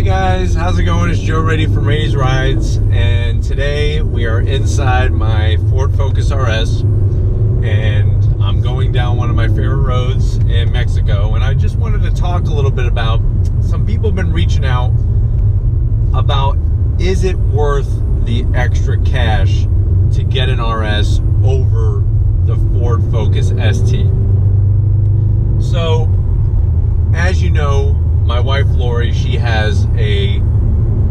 guys, how's it going? It's Joe Raiti from Raiti's Rides, and today we are inside my Ford Focus RS, and I'm going down one of my favorite roads in Mexico, and I just wanted to talk a little bit about, some people have been reaching out about, is it worth the extra cash to get an RS over the Ford Focus ST? So, as you know, my wife Lori, she has a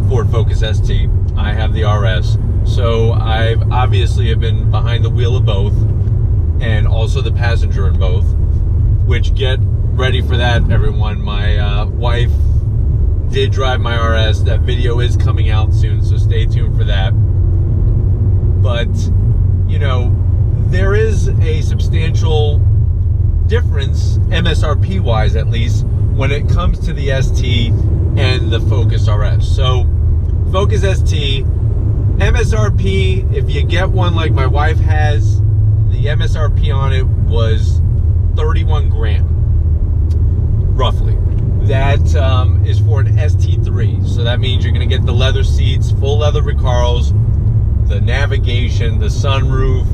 Ford Focus ST. I have the RS. So I've obviously have been behind the wheel of both and also the passenger in both, which, get ready for that, everyone. My wife did drive my RS. That video is coming out soon, so stay tuned for that. But, you know, there is a substantial difference, MSRP wise at least, when it comes to the ST and the Focus RS. So, Focus ST, MSRP, if you get one like my wife has, the MSRP on it was 31 grand, roughly. That is for an ST3. So that means you're gonna get the leather seats, full leather recals, the navigation, the sunroof,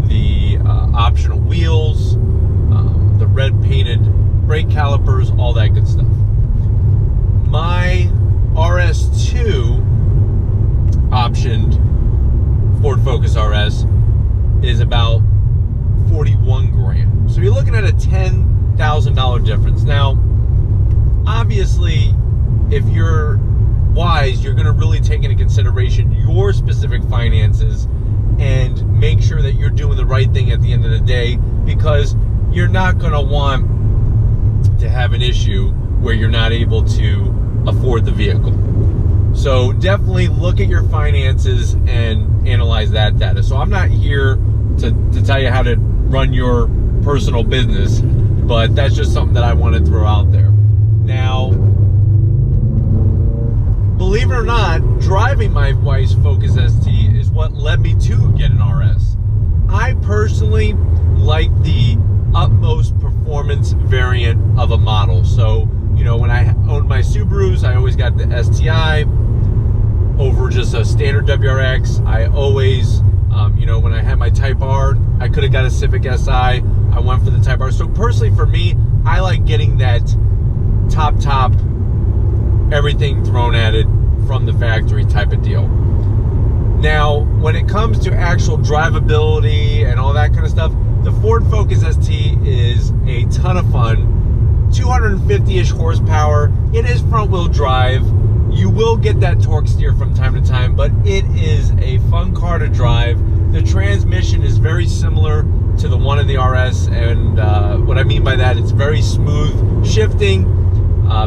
the optional wheels, the red painted brake calipers, all that good stuff. My RS2 optioned Ford Focus RS is about 41 grand. So you're looking at a $10,000 difference. Now, obviously, if you're wise, you're going to really take into consideration your specific finances and make sure that you're doing the right thing at the end of the day, because you're not going to want to have an issue where you're not able to afford the vehicle. So definitely look at your finances and analyze that data. So I'm not here to tell you how to run your personal business, but that's just something that I want to throw out there. Now, believe it or not, driving my wife's Focus ST is what led me to get an RS. I personally like the utmost performance variant of a model. So, you know, when I owned my Subarus, I always got the STI over just a standard WRX. I always, you know, when I had my Type R, I could have got a Civic Si. I went for the Type R. So personally for me, I like getting that top, everything thrown at it from the factory type of deal. Now, when it comes to actual drivability and all that kind of stuff, the Ford Focus ST is a ton of fun. 250-ish horsepower. It is front-wheel drive. You will get that torque steer from time to time, but it is a fun car to drive. The transmission is very similar to the one in the RS, and what I mean by that, it's very smooth shifting,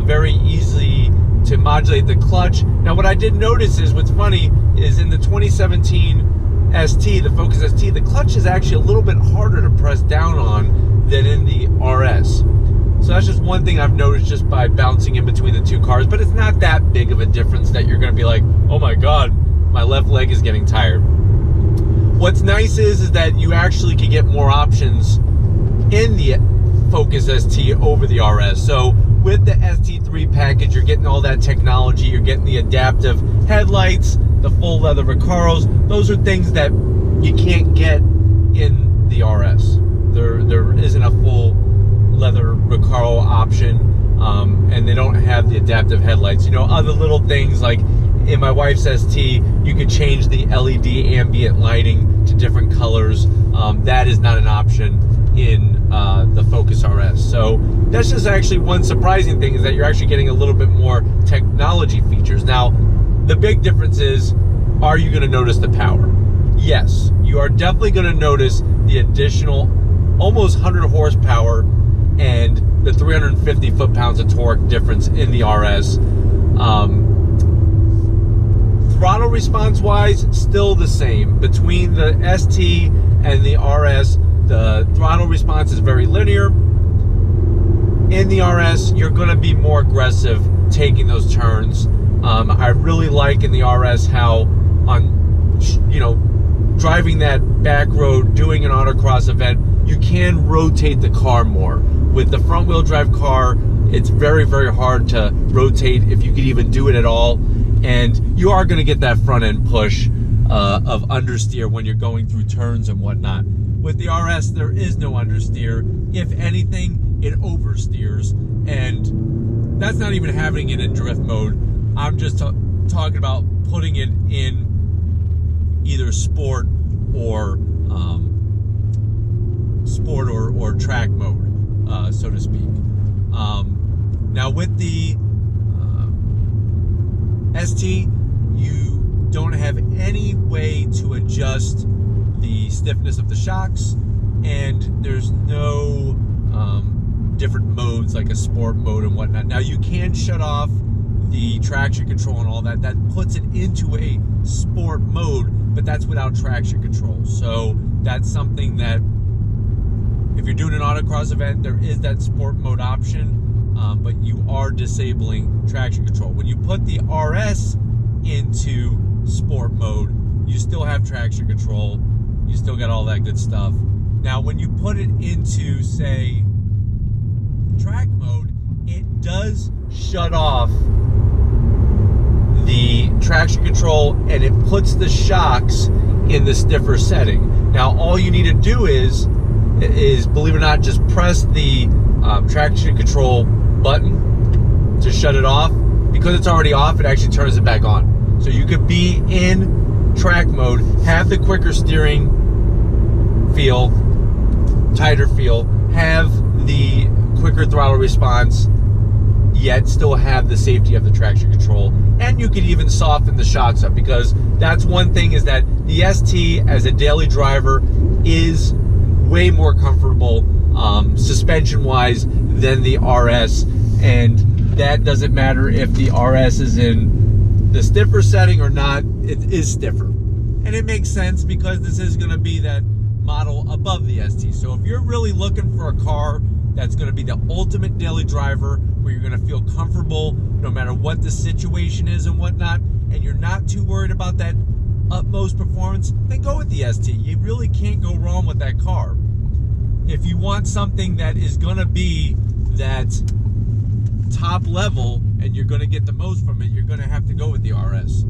very easy to modulate the clutch. Now, what I did notice is, what's funny is, in the 2017 ST, the Focus ST, the clutch is actually a little bit harder to press down on than in the RS. So that's just one thing I've noticed just by bouncing in between the two cars, but it's not that big of a difference that you're gonna be like, oh my God, my left leg is getting tired. What's nice is that you actually can get more options in the Focus ST over the RS. So with the ST3 package, you're getting all that technology, you're getting the adaptive headlights, the full leather recals. Those are things that you can't get in the RS. There isn't a full leather recal option, and they don't have the adaptive headlights. You know, other little things like in my wife's ST, you could change the LED ambient lighting to different colors. That is not an option in the Focus RS. So that's just actually one surprising thing, is that you're actually getting a little bit more technology features. Now, the big difference is, are you going to notice the power? Yes, you are definitely going to notice the additional almost 100 horsepower and the 350 foot-pounds of torque difference in the RS. Throttle response wise, still the same. Between the ST and the RS, the throttle response is very linear. In the RS, you're going to be more aggressive taking those turns. I really like in the RS how, on, you know, driving that back road, doing an autocross event, you can rotate the car more. With the front wheel drive car, It's very, very hard to rotate, if you could even do it at all. And you are going to get that front end push of understeer when you're going through turns and whatnot. With the RS, there is no understeer. If anything, it oversteers. And that's not even having it in drift mode. I'm just talking about putting it in either sport or track mode, so to speak. Now with the ST, you don't have any way to adjust the stiffness of the shocks, and there's no different modes like a sport mode and whatnot. Now you can shut off the traction control and all that. That puts it into a sport mode, but that's without traction control. So that's something that if you're doing an autocross event, there is that sport mode option, but you are disabling traction control. When you put the RS into sport mode, you still have traction control. You still got all that good stuff. Now, when you put it into, say, track mode, it does shut off the traction control and it puts the shocks in the stiffer setting. Now, all you need to do is believe it or not, just press the traction control button to shut it off. Because it's already off, it actually turns it back on. So you could be in track mode, have the quicker steering feel, tighter feel, have the quicker throttle response, yet still have the safety of the traction control. And you could even soften the shocks up, because that's one thing, is that the ST as a daily driver is way more comfortable suspension wise than the RS, and that doesn't matter if the RS is in the stiffer setting or not, it is stiffer. And it makes sense because this is going to be that model above the ST. So if you're really looking for a car that's going to be the ultimate daily driver, where you're going to feel comfortable no matter what the situation is and whatnot, and you're not too worried about that utmost performance, then go with the ST. You really can't go wrong with that car. If you want something that is going to be that top level and you're going to get the most from it, you're going to have to go with the RS.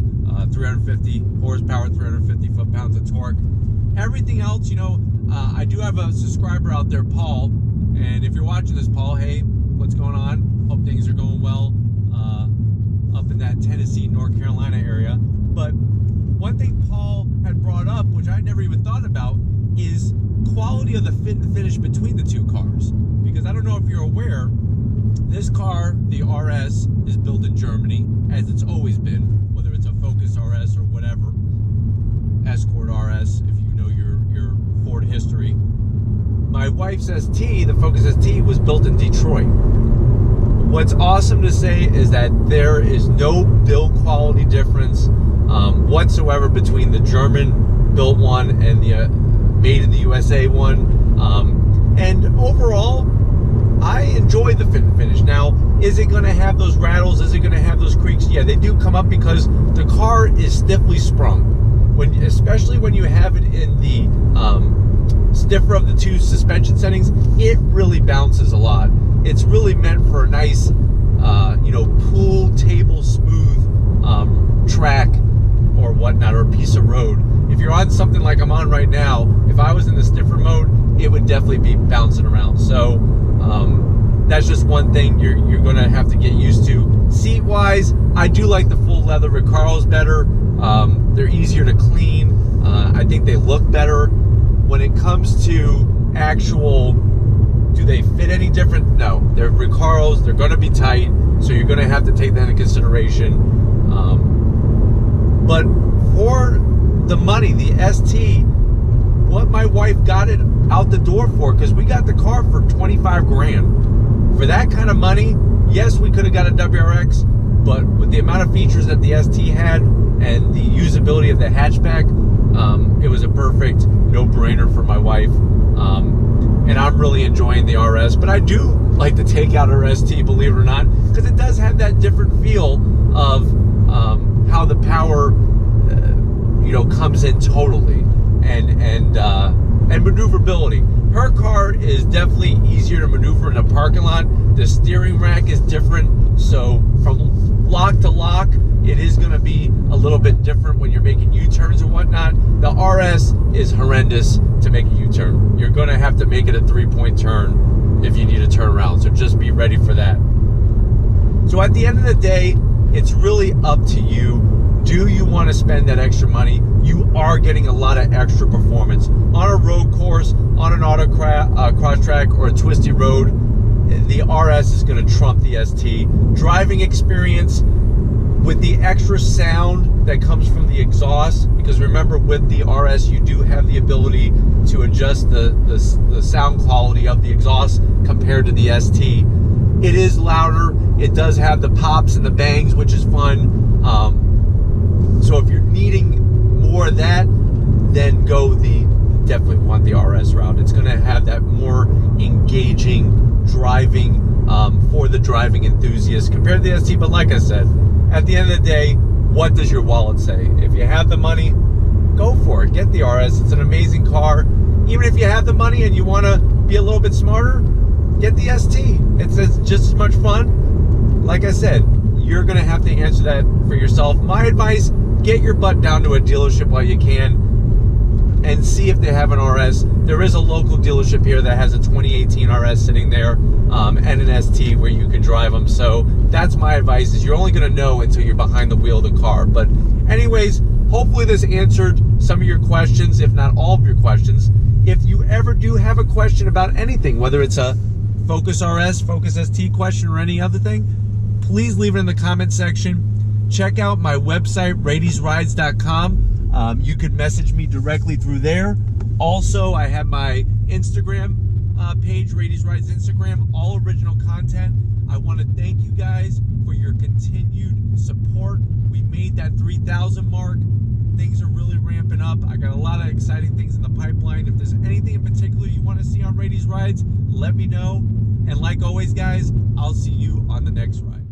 350 horsepower, 350 foot-pounds of torque. Everything else, you know, I do have a subscriber out there, Paul, and if you're watching this, Paul, hey, what's going on? Hope things are going well up in that Tennessee, North Carolina area. But one thing Paul had brought up, which I never even thought about, is quality of the fit and finish between the two cars. Because I don't know if you're aware, this car, the RS, is built in Germany, as it's always been, whether it's a Focus RS or whatever, Escort RS, if you know your Ford history. My wife's ST, the Focus ST, was built in Detroit. What's awesome to say is that there is no build quality difference whatsoever between the German built one and the made in the USA one. And overall, I enjoy the fit and finish. Now, is it going to have those rattles? Is it going to have those creaks? Yeah, they do come up because the car is stiffly sprung. Especially when you have it in the stiffer of the two suspension settings, it really bounces a lot. It's really meant for a nice, pool table smooth track or whatnot, or a piece of road. If you're on something like I'm on right now, if I was in the stiffer mode, it would definitely be bouncing around. So that's just one thing you're going to have to get used to. Seat wise, I do like the full leather Recaros better. They're easier to clean. I think they look better. When it comes to actual, do they fit any different? No, they're Recaros. They're going to be tight, so you're going to have to take that into consideration. But for the money, the ST, what my wife got it out the door for, because we got the car for 25 grand. For that kind of money, yes, we could have got a WRX, but with the amount of features that the ST had and the usability of the hatchback, it was a perfect no-brainer for my wife. And I'm really enjoying the RS, but I do like to take out our ST, believe it or not, because it does have that different feel of how the power, comes in totally, and maneuverability. Her car is definitely easier to maneuver in a parking lot. The steering rack is different, so from lock to lock, it is going to be a little bit different when you're making U-turns and whatnot. The RS is horrendous to make a U-turn. You're going to have to make it a 3-point turn if you need to turn around, so just be ready for that. So at the end of the day, it's really up to you. Do you want to spend that extra money? You are getting a lot of extra performance. On a road course, on an cross track, or a twisty road, the RS is going to trump the ST. Driving experience, with the extra sound that comes from the exhaust, because remember, with the RS, you do have the ability to adjust the sound quality of the exhaust compared to the ST. It is louder. It does have the pops and the bangs, which is fun. So if you're needing more of that, then definitely want the RS route. It's going to have that more engaging driving for the driving enthusiast compared to the ST. But like I said, at the end of the day, what does your wallet say? If you have the money, go for it. Get the RS. It's an amazing car. Even if you have the money and you want to be a little bit smarter, get the ST. It's just as much fun. Like I said, you're going to have to answer that for yourself. My advice, get your butt down to a dealership while you can and see if they have an RS. There is a local dealership here that has a 2018 RS sitting there and an ST where you can drive them. So that's my advice, is you're only going to know until you're behind the wheel of the car. But anyways, hopefully this answered some of your questions, if not all of your questions. If you ever do have a question about anything, whether it's a Focus RS, Focus ST question, or any other thing, please leave it in the comment section. Check out my website, raitiesrides.com. You could message me directly through there. Also, I have my Instagram page, Raiti's Rides Instagram, all original content. I want to thank you guys for your continued support. We made that 3,000 mark. Things are really ramping up. I got a lot of exciting things in the pipeline. If there's anything in particular you want to see on Raiti's Rides, let me know. And like always, guys, I'll see you on the next ride.